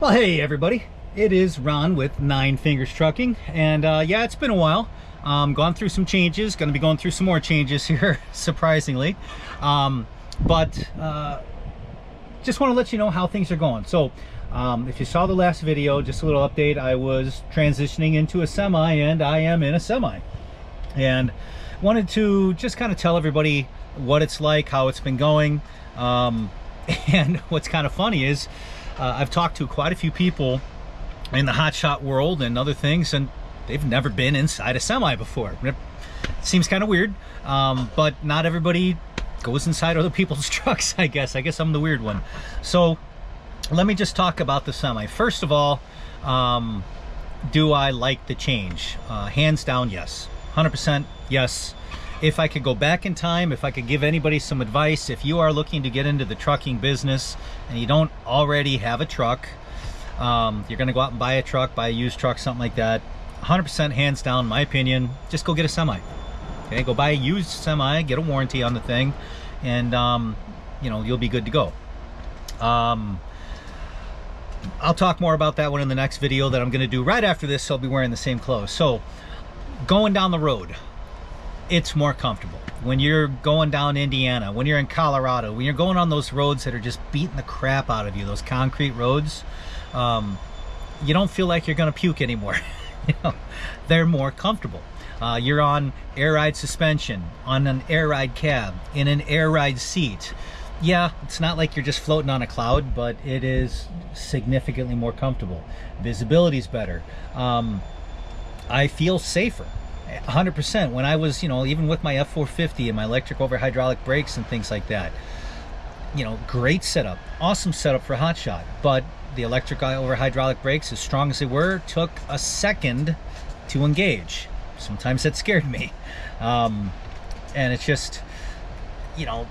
Well, hey everybody, it is Ron with Nine Fingers Trucking, and yeah, it's been a while. Gone through some changes, going to be going through some more changes here, surprisingly. But just want to let you know how things are going. So, if you saw the last video, just a little update, I was transitioning into a semi, and I am in a semi. And wanted to just kind of tell everybody what it's like, how it's been going. And what's kind of funny is, I've talked to quite a few people in the hotshot world and other things, and they've never been inside a semi before. It seems kind of weird, but not everybody goes inside other people's trucks, I guess. I'm the weird one. So let me just talk about the semi. First of all, do I like the change? Hands down, yes. 100% yes. If I could go back in time, if I could give anybody some advice, if you are looking to get into the trucking business and you don't already have a truck, you're going to go out and buy a truck, buy a used truck, something like that, 100% hands down, my opinion, just go get a semi. Okay, go buy a used semi, get a warranty on the thing, and you know, you'll be good to go. I'll talk more about that one in the next video that I'm going to do right after this, so I'll be wearing the same clothes. So, going down the road, it's more comfortable. When you're going down Indiana, when you're in Colorado, when you're going on those roads that are just beating the crap out of you, those concrete roads, you don't feel like you're gonna puke anymore. You know, they're more comfortable. You're on air ride suspension, on an air ride cab, in an air ride seat. Yeah, it's not like you're just floating on a cloud, but it is significantly more comfortable. Visibility's better. I feel safer. 100%. When I was, you know, even with my F450 and my electric over hydraulic brakes and things like that, you know, great setup, awesome setup for hotshot. But the electric over hydraulic brakes, as strong as they were, took a second to engage. Sometimes that scared me. And it's just, you know,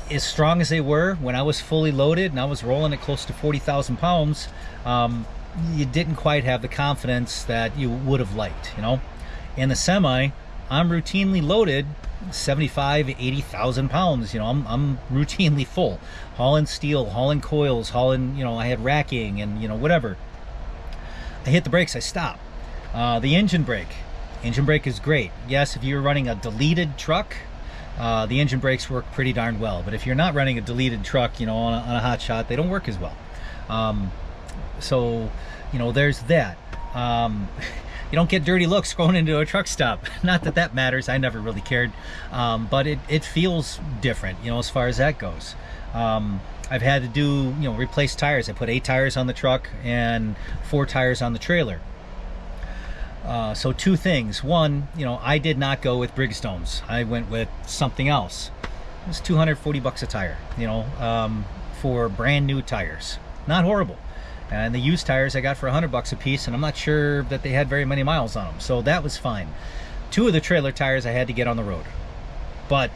as strong as they were, when I was fully loaded and I was rolling at close to 40,000 pounds, you didn't quite have the confidence that you would have liked, you know. In the semi, I'm routinely loaded 75, 80,000 pounds. You know, I'm routinely full, hauling steel, hauling coils, hauling, you know, I had racking and, you know, whatever. I hit the brakes, I stop. The engine brake is great. Yes, if you're running a deleted truck, the engine brakes work pretty darn well. But if you're not running a deleted truck, you know, on a hot shot, they don't work as well. So, you know, there's that. You don't get dirty looks going into a truck stop. Not that that matters, I never really cared. But it feels different, you know, as far as that goes. I've had to do, you know, replace tires. I put 8 tires on the truck and 4 tires on the trailer. So 2 things. One, you know, I did not go with Bridgestones. I went with something else. It was 240 bucks a tire, you know, for brand new tires. Not horrible. And the used tires I got for 100 bucks a piece, and I'm not sure that they had very many miles on them, so that was fine. 2 of the trailer tires I had to get on the road, but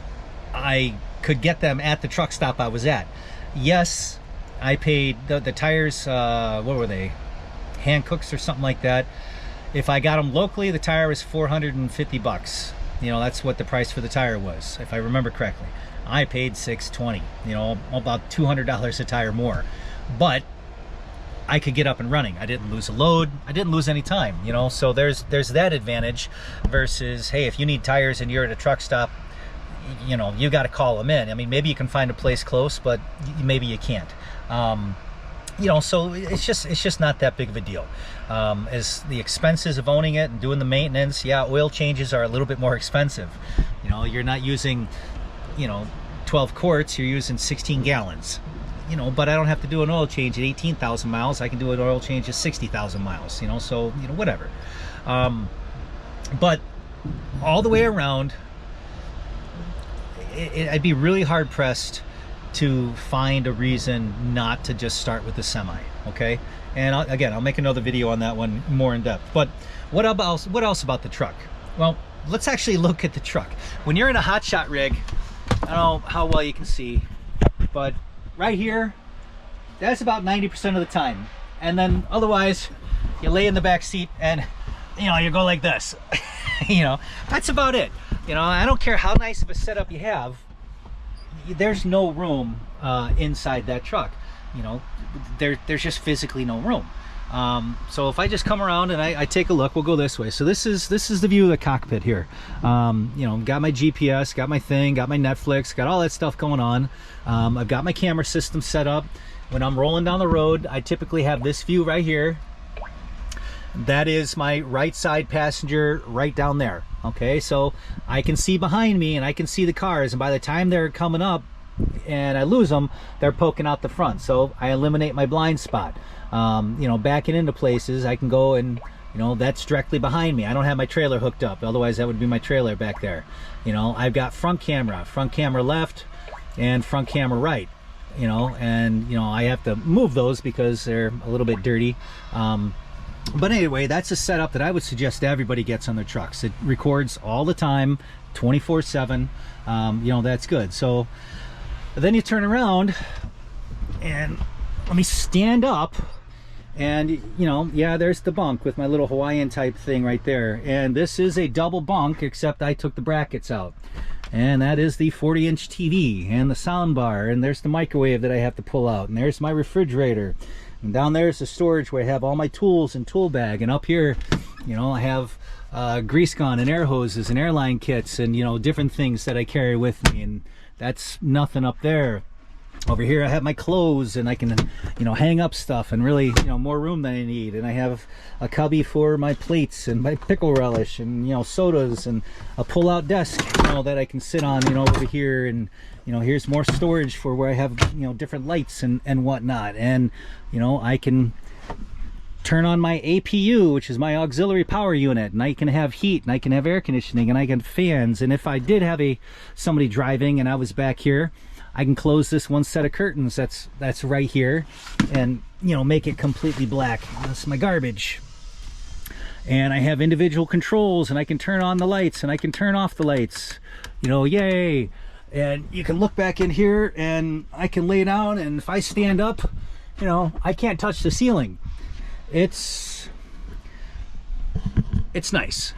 I could get them at the truck stop I was at. Yes, I paid the tires, what were they, Hankooks or something like that. If I got them locally, the tire was 450 bucks. You know, that's what the price for the tire was, if I remember correctly. I paid $620, you know, about $200 a tire more. But I could get up and running. I didn't lose a load. I didn't lose any time, you know, so there's that advantage versus, hey, if you need tires and you're at a truck stop, you know, you got to call them in. I mean, maybe you can find a place close, but maybe you can't. You know, so it's just not that big of a deal. As the expenses of owning it and doing the maintenance, yeah, oil changes are a little bit more expensive. You know, you're not using, you know, 12 quarts, you're using 16 gallons. You know, but I don't have to do an oil change at 18,000 miles. I can do an oil change at 60,000 miles, you know, so, you know, whatever. But all the way around, I'd be really hard pressed to find a reason not to just start with the semi, okay? And again, I'll make another video on that one more in depth. But what else about the truck? Well, let's actually look at the truck. When you're in a hotshot rig, I don't know how well you can see, but right here, that's about 90% of the time. And then otherwise, you lay in the back seat and, you know, you go like this. You know, that's about it. You know, I don't care how nice of a setup you have, there's no room inside that truck. you know, there's just physically no room. So if I just come around and I take a look, we'll go this way. So this is the view of the cockpit here. You know, got my GPS, got my thing, got my Netflix, got all that stuff going on. I've got my camera system set up. When I'm rolling down the road, I typically have this view right here. That is my right side passenger right down there. Okay, so I can see behind me and I can see the cars, and by the time they're coming up and I lose them, they're poking out the front. So I eliminate my blind spot. You know, backing into places, I can go and, you know, that's directly behind me. I don't have my trailer hooked up, otherwise that would be my trailer back there. You know, I've got front camera left and front camera right, you know, and, you know, I have to move those because they're a little bit dirty. But anyway, that's a setup that I would suggest everybody gets on their trucks. It records all the time, 24/7. You know, that's good. So then you turn around and let me stand up, and, you know, yeah, there's the bunk with my little Hawaiian type thing right there. And this is a double bunk, except I took the brackets out. And that is the 40-inch TV and the sound bar, and there's the microwave that I have to pull out, and there's my refrigerator. And down there's the storage where I have all my tools and tool bag. And up here, you know, I have grease gun and air hoses and airline kits and, you know, different things that I carry with me. And that's nothing up there. Over here I have my clothes, and I can, you know, hang up stuff, and really, you know, more room than I need. And I have a cubby for my plates and my pickle relish and, you know, sodas, and a pull-out desk, you know, that I can sit on, you know, over here. And, you know, here's more storage for where I have, you know, different lights and whatnot. And, you know, I can turn on my APU, which is my auxiliary power unit, and I can have heat, and I can have air conditioning, and I can have fans. And if I did have somebody driving and I was back here, I can close this one set of curtains that's right here, and, you know, make it completely black. That's my garbage. And I have individual controls, and I can turn on the lights and I can turn off the lights, you know, yay. And you can look back in here, and I can lay down, and if I stand up, you know, I can't touch the ceiling. It's nice.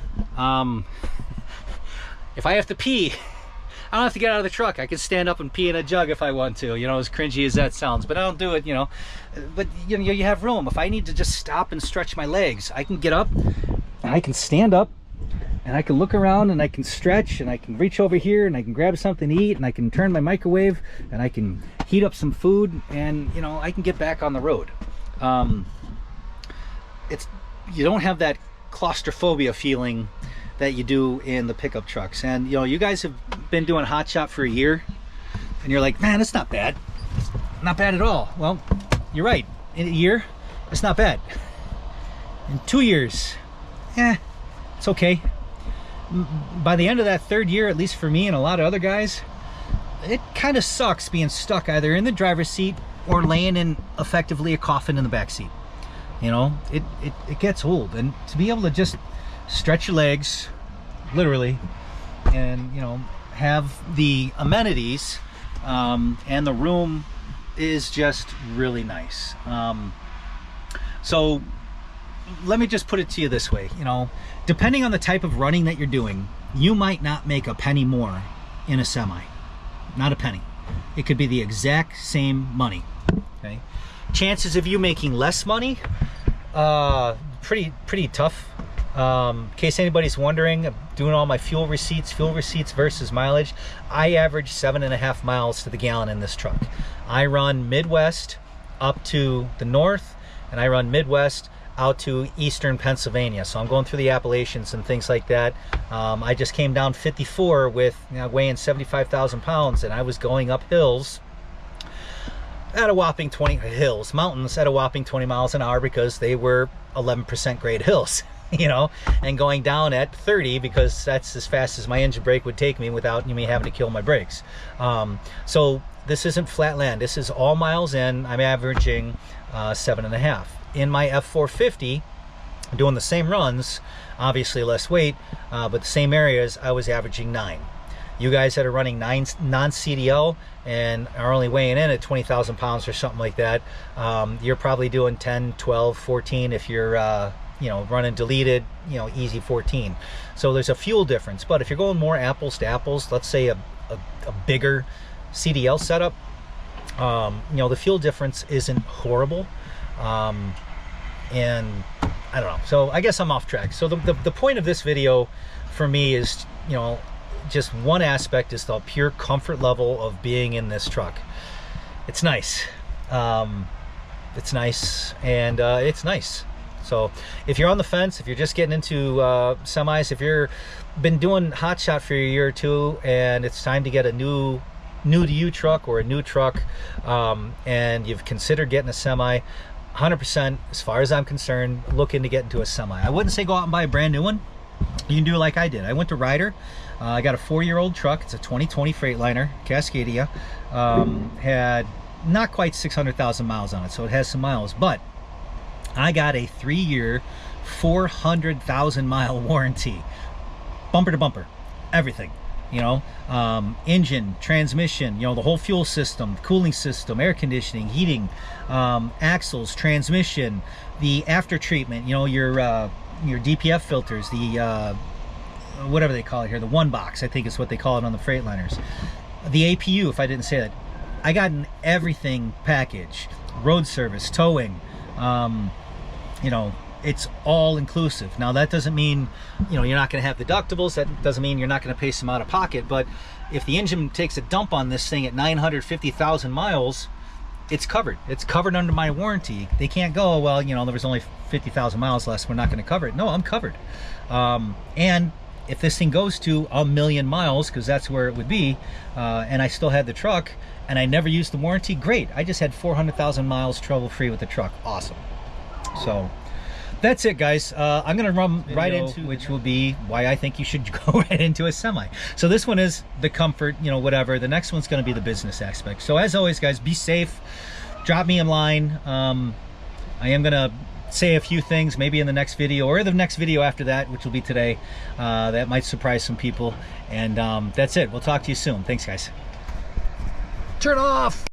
If I have to pee, I don't have to get out of the truck. I can stand up and pee in a jug if I want to, you know, as cringy as that sounds, but I don't do it, you know. But, you know, you have room. If I need to just stop and stretch my legs, I can get up and I can stand up, and I can look around, and I can stretch, and I can reach over here, and I can grab something to eat, and I can turn my microwave, and I can heat up some food, and, you know, I can get back on the road. You don't have that claustrophobia feeling that you do in the pickup trucks. And, you know, you guys have been doing hot shop for a year, and you're like, man, it's not bad. Not bad at all. Well, you're right. In a year, it's not bad. In 2 years, it's okay. By the end of that third year, at least for me and a lot of other guys, it kind of sucks being stuck either in the driver's seat or laying in effectively a coffin in the back seat. You know, it gets old. And to be able to just stretch your legs, literally, and, you know, have the amenities, and the room is just really nice. So let me just put it to you this way, you know, depending on the type of running that you're doing, you might not make a penny more in a semi. Not a penny. It could be the exact same money. Okay, chances of you making less money, pretty tough. In case anybody's wondering, doing all my fuel receipts versus mileage, I average 7.5 miles to the gallon in this truck. I run Midwest up to the north, and I run Midwest out to eastern Pennsylvania. So I'm going through the Appalachians and things like that. I just came down 54 with, you know, weighing 75,000 pounds, and I was going up hills at a whopping 20 mountains at a whopping 20 miles an hour because they were 11% grade hills. You know, and going down at 30 because that's as fast as my engine brake would take me without me having to kill my brakes. So this isn't flat land. This is all miles in. I'm averaging 7.5. In my F450, doing the same runs, obviously less weight, but the same areas, I was averaging 9. You guys that are running 9 non-CDL and are only weighing in at 20,000 pounds or something like that, you're probably doing 10, 12, 14 if you're you know, running deleted, you know, easy 14. So there's a fuel difference. But if you're going more apples to apples, let's say a bigger CDL setup, You know, the fuel difference isn't horrible. And I don't know. So I guess I'm off track. So the point of this video for me is, you know, just one aspect is the pure comfort level of being in this truck. It's nice. It's nice, and it's nice. So if you're on the fence, if you're just getting into semis, if you're been doing hotshot for a year or two and it's time to get a new to you truck or a new truck, and you've considered getting a semi, 100%, as far as I'm concerned, look into getting to a semi. I wouldn't say go out and buy a brand new one. You can do it like I did. I went to Ryder. I got a 4-year-old truck. It's a 2020 Freightliner Cascadia. Had not quite 600,000 miles on it, so it has some miles, but I got a 3-year 400,000 mile warranty, bumper to bumper, everything, you know, engine, transmission, you know, the whole fuel system, cooling system, air conditioning, heating, axles, transmission, the after treatment, you know, your DPF filters, the whatever they call it here, the one box, I think is what they call it on the Freightliners, the APU, if I didn't say that. I got an everything package, road service, towing, you know, it's all inclusive. Now that doesn't mean, you know, you're not going to have deductibles. That doesn't mean you're not going to pay some out of pocket. But if the engine takes a dump on this thing at 950,000 miles, it's covered. It's covered under my warranty. They can't go, well, you know, there was only 50,000 miles less, we're not going to cover it. No, I'm covered. And if this thing goes to 1,000,000 miles, because that's where it would be, and I still had the truck and I never used the warranty, great. I just had 400,000 miles trouble-free with the truck. Awesome. So that's it, guys. I'm gonna run right into, which will be why I think you should go right into a semi. So this one is the comfort, you know, whatever. The next one's gonna be the business aspect. So as always, guys, be safe. Drop me in line. I am gonna say a few things maybe in the next video or the next video after that, which will be today, that might surprise some people. And that's it. We'll talk to you soon. Thanks, guys. Turn off.